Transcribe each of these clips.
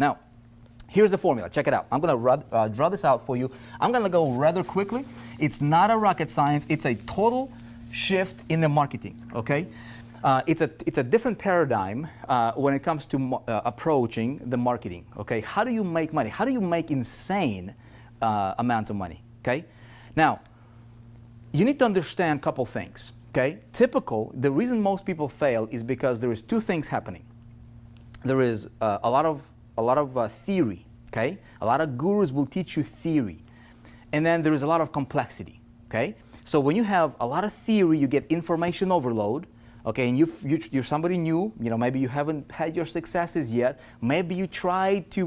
Now, here's the formula. Check it out. I'm going to draw this out for you. I'm going to go rather quickly. It's not a rocket science. It's a total shift in the marketing, okay? It's a different paradigm when it comes to approaching the marketing, okay? How do you make money? How do you make insane amounts of money, okay? Now, you need to understand a couple things, okay? The reason most people fail is because there is two things happening. There is a lot of theory, okay? A lot of gurus will teach you theory. And then there is a lot of complexity, okay? So when you have a lot of theory, you get information overload, okay? And you're somebody new, maybe you haven't had your successes yet. Maybe you tried to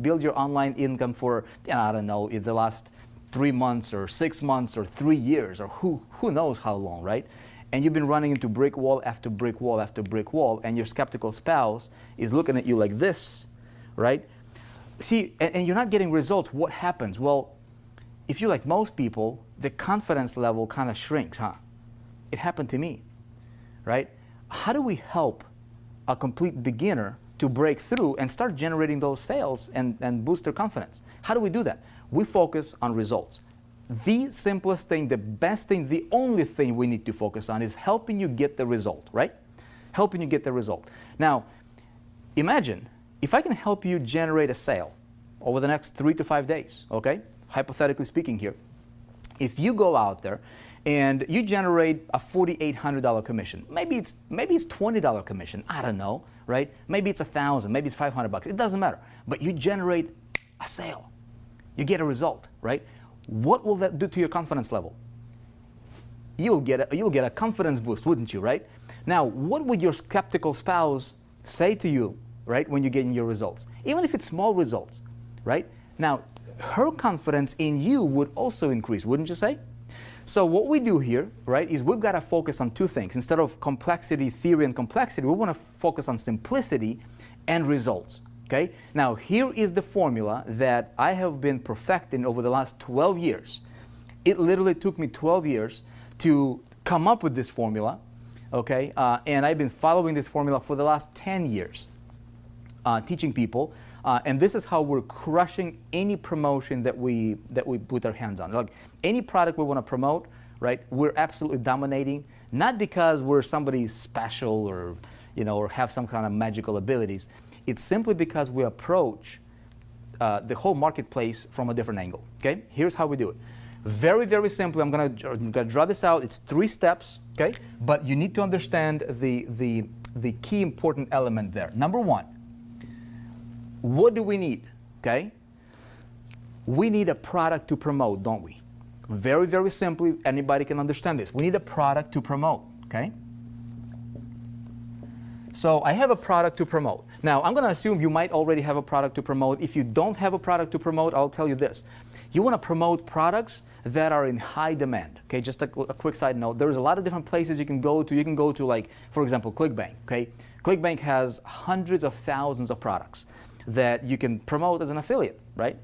build your online income for, I don't know, in the last 3 months or 6 months or 3 years or who knows how long, right? And you've been running into brick wall after brick wall after brick wall, and your skeptical spouse is looking at you like this, right? See, and you're not getting results. What happens? Well, if you're like most people, the confidence level kind of shrinks, huh? It happened to me, right? How do we help a complete beginner to break through and start generating those sales and boost their confidence? How do we do that? We focus on results. The simplest thing, the best thing, the only thing we need to focus on is helping you get the result, right? Helping you get the result. Now, imagine if I can help you generate a sale over the next 3 to 5 days, okay? Hypothetically speaking here. If you go out there and you generate a $4,800 commission, maybe it's $20 commission, I don't know, right? Maybe it's $1,000, maybe it's $500, it doesn't matter. But you generate a sale, you get a result, right? What will that do to your confidence level? You'll get a confidence boost, wouldn't you, right? Now, what would your skeptical spouse say to you, right, when you're getting your results? Even if it's small results, right? Now, her confidence in you would also increase, wouldn't you say? So what we do here, right, is we've got to focus on two things. Instead of complexity, theory, and complexity, we want to focus on simplicity and results. Okay? Now, here is the formula that I have been perfecting over the last 12 years. It literally took me 12 years to come up with this formula, okay? And I've been following this formula for the last 10 years, teaching people. And this is how we're crushing any promotion that we put our hands on. Like any product we want to promote, right? We're absolutely dominating, not because we're somebody special or, or have some kind of magical abilities. It's simply because we approach the whole marketplace from a different angle, okay? Here's how we do it. Very, very simply, I'm gonna draw this out. It's 3 steps, okay? But you need to understand the key important element there. Number 1, what do we need, okay? We need a product to promote, don't we? Very, very simply, anybody can understand this. We need a product to promote, okay? So I have a product to promote. Now, I'm going to assume you might already have a product to promote. If you don't have a product to promote, I'll tell you this. You want to promote products that are in high demand. Okay, just a quick side note. There's a lot of different places you can go to. You can go to, like, for example, ClickBank. Okay, ClickBank has hundreds of thousands of products that you can promote as an affiliate, right?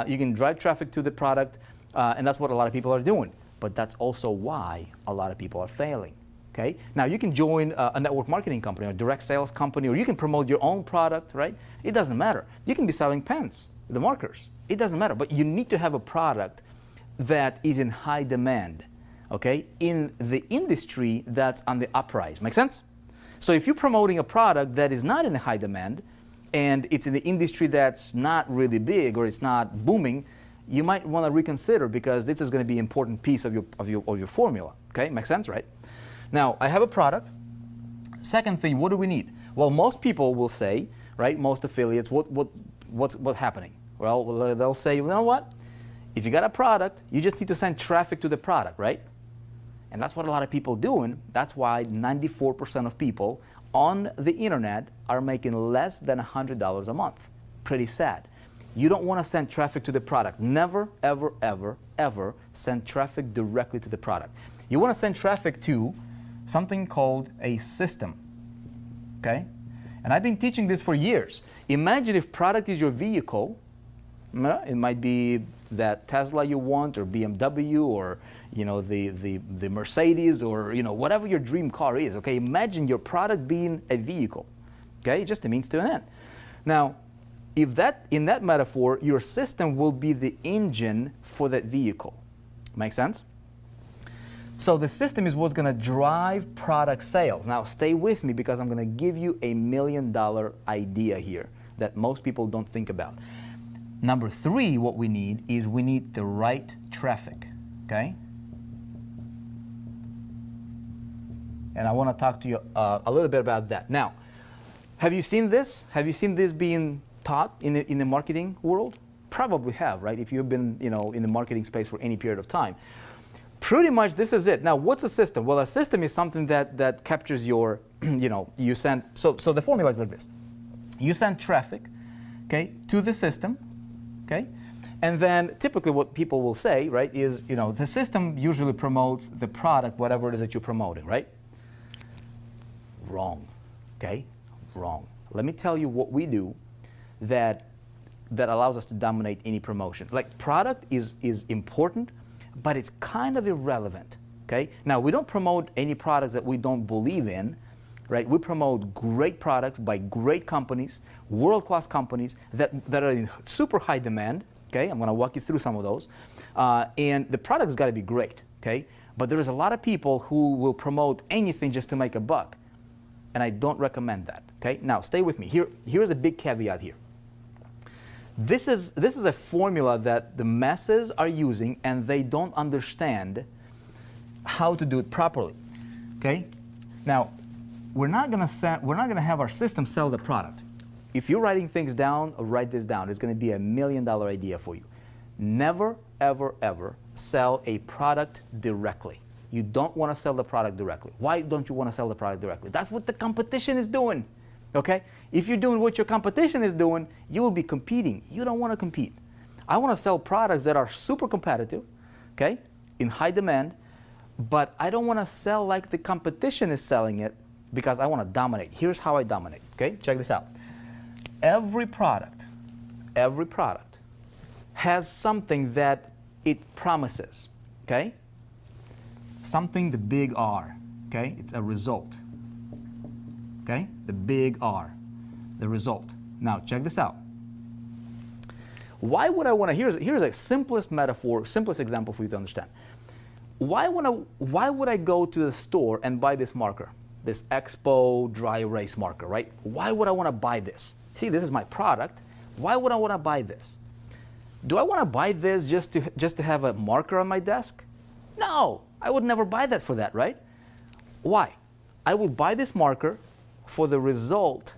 You can drive traffic to the product, and that's what a lot of people are doing. But that's also why a lot of people are failing. Okay? Now, you can join a network marketing company or a direct sales company, or you can promote your own product, right? It doesn't matter. You can be selling pens, the markers. It doesn't matter. But you need to have a product that is in high demand, okay, in the industry that's on the uprise. Make sense? So if you're promoting a product that is not in high demand and it's in the industry that's not really big or it's not booming, you might want to reconsider, because this is going to be an important piece of your formula. Okay? Makes sense, right? Now, I have a product. Second thing, what do we need? Well, most people will say, right, most affiliates, what's happening? Well, they'll say, you know what? If you got a product, you just need to send traffic to the product, right? And that's what a lot of people are doing. That's why 94% of people on the internet are making less than $100 a month. Pretty sad. You don't want to send traffic to the product. Never, ever, ever, ever send traffic directly to the product. You want to send traffic to something called a system, okay? And I've been teaching this for years. Imagine if product is your vehicle. It might be that Tesla you want, or BMW, or the Mercedes, or whatever your dream car is. Okay, imagine your product being a vehicle. Okay, just a means to an end. Now, if that, in that metaphor, your system will be the engine for that vehicle. Make sense? So the system is what's going to drive product sales. Now stay with me because I'm going to give you a $1 million idea here that most people don't think about. Number 3, what we need is we need the right traffic, okay? And I want to talk to you a little bit about that. Now, have you seen this? Have you seen this being taught in the marketing world? Probably have, right? If you've been, in the marketing space for any period of time. Pretty much this is it. Now, what's a system? Well, a system is something that captures your, you send, so the formula is like this. You send traffic, okay, to the system, okay? And then typically what people will say, right, is, the system usually promotes the product, whatever it is that you're promoting, right? Wrong, okay? Wrong. Let me tell you what we do that allows us to dominate any promotion. Like, product is important, but it's kind of irrelevant, okay? Now, we don't promote any products that we don't believe in, right? We promote great products by great companies, world-class companies that are in super high demand, okay? I'm gonna walk you through some of those. And the product's gotta be great, okay? But there is a lot of people who will promote anything just to make a buck, and I don't recommend that, okay? Now, stay with me. Here's a big caveat here. This is a formula that the masses are using and they don't understand how to do it properly. Okay? Now, we're not gonna have our system sell the product. If you're writing things down, write this down. It's gonna be a $1 million idea for you. Never, ever, ever sell a product directly. You don't want to sell the product directly. Why don't you want to sell the product directly? That's what the competition is doing. Okay? If you're doing what your competition is doing, you will be competing. You don't want to compete. I want to sell products that are super competitive, okay, in high demand, but I don't want to sell like the competition is selling it because I want to dominate. Here's how I dominate, okay? Check this out. Every product has something that it promises, okay? Something, the big R, okay? It's a result. Okay, the big R, the result. Now, check this out. Why would I want to, here's a simplest metaphor, simplest example for you to understand. Why would I go to the store and buy this marker, this Expo dry erase marker, right? Why would I want to buy this? See, this is my product. Why would I want to buy this? Do I want to buy this just to have a marker on my desk? No, I would never buy that for that, right? Why? I would buy this marker for the result,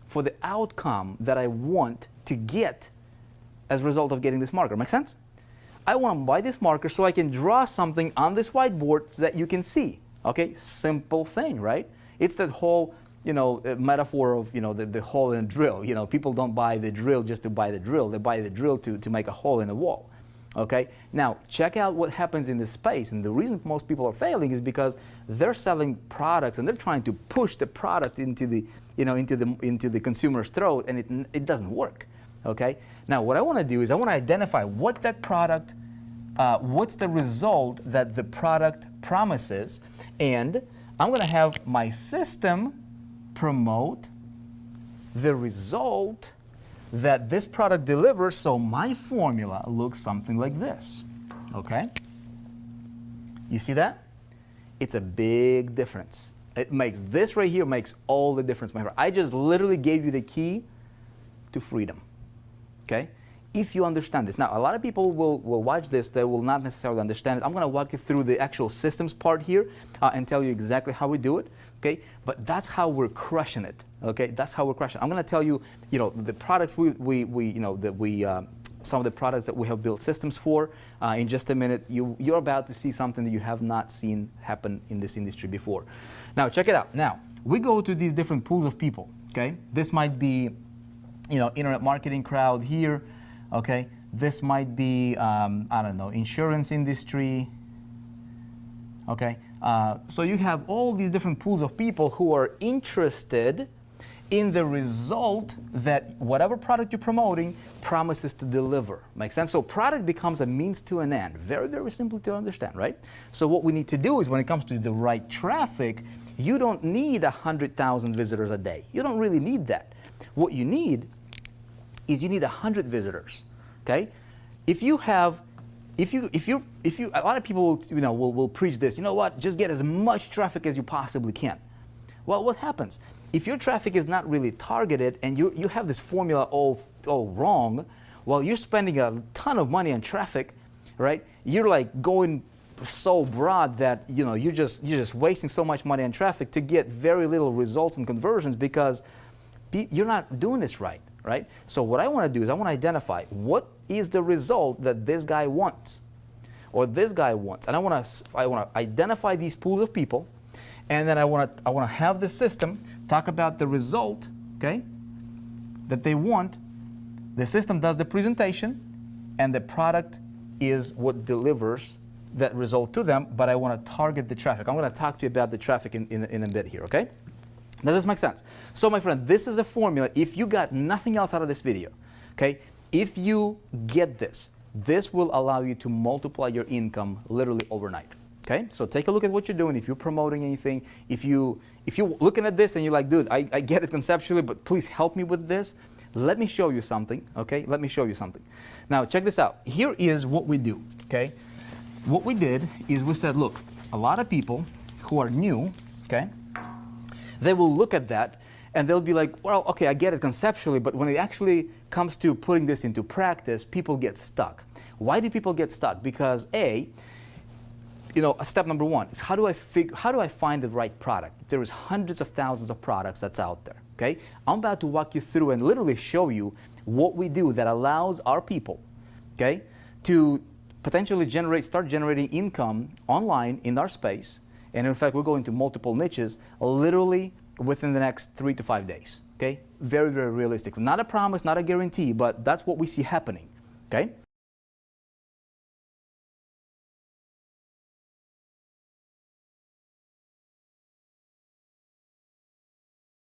for the outcome that I want to get as a result of getting this marker. Make sense? I want to buy this marker so I can draw something on this whiteboard so that you can see. Okay, simple thing, right? It's that whole, metaphor of, the hole in a drill. People don't buy the drill just to buy the drill. They buy the drill to make a hole in a wall. Okay, now check out what happens in this space, and the reason most people are failing is because they're selling products and they're trying to push the product into the into the consumer's throat, and it doesn't work. Okay, now what I want to do is I want to identify what that product, what's the result that the product promises, and I'm going to have my system promote the result that this product delivers, so my formula looks something like this, okay? You see that? It's a big difference. It makes, this right here makes all the difference, my friend. I just literally gave you the key to freedom, okay? If you understand this. Now, a lot of people will watch this, they will not necessarily understand it. I'm gonna walk you through the actual systems part here and tell you exactly how we do it, okay? But that's how we're crushing it, okay? That's how we're crushing it. I'm gonna tell you, the products some of the products that we have built systems for. In just a minute, you're about to see something that you have not seen happen in this industry before. Now, check it out. Now, we go to these different pools of people, okay? This might be, internet marketing crowd here, okay? This might be, I don't know, insurance industry, okay? So you have all these different pools of people who are interested in the result that whatever product you're promoting promises to deliver. Make sense? So product becomes a means to an end. Very, very simple to understand, right? So what we need to do is when it comes to the right traffic, you don't need 100,000 visitors a day. You don't really need that. What you need is you need 100 visitors. Okay, if you have, if you, a lot of people will, will preach this. You know what? Just get as much traffic as you possibly can. Well, what happens if your traffic is not really targeted and you have this formula all wrong? Well, you're spending a ton of money on traffic, right? You're like going so broad that you're just wasting so much money on traffic to get very little results and conversions because you're not doing this right, right? So what I want to do is I want to identify what is the result that this guy wants or this guy wants, and I want to identify these pools of people, and then I want to have the system talk about the result, okay, that they want. The system does the presentation, and the product is what delivers that result to them, but I want to target the traffic. I'm going to talk to you about the traffic in a bit here, okay? Does this make sense? So my friend, this is a formula. If you got nothing else out of this video, okay, if you get this, this will allow you to multiply your income literally overnight. Okay, so take a look at what you're doing. If you're promoting anything, if you're looking at this and you're like, dude, I get it conceptually, but please help me with this. Let me show you something, okay? Let me show you something. Now, check this out. Here is what we do, okay? What we did is we said, look, a lot of people who are new, okay, they will look at that and they'll be like, well, okay, I get it conceptually, but when it actually comes to putting this into practice, people get stuck. Why do people get stuck? Because step number one is how do I find the right product? There is hundreds of thousands of products that's out there. Okay, I'm about to walk you through and literally show you what we do that allows our people, okay, to potentially start generating income online in our space. And in fact, we're going to multiple niches literally within the next 3 to 5 days. Okay, very, very realistic. Not a promise, not a guarantee, but that's what we see happening. Okay.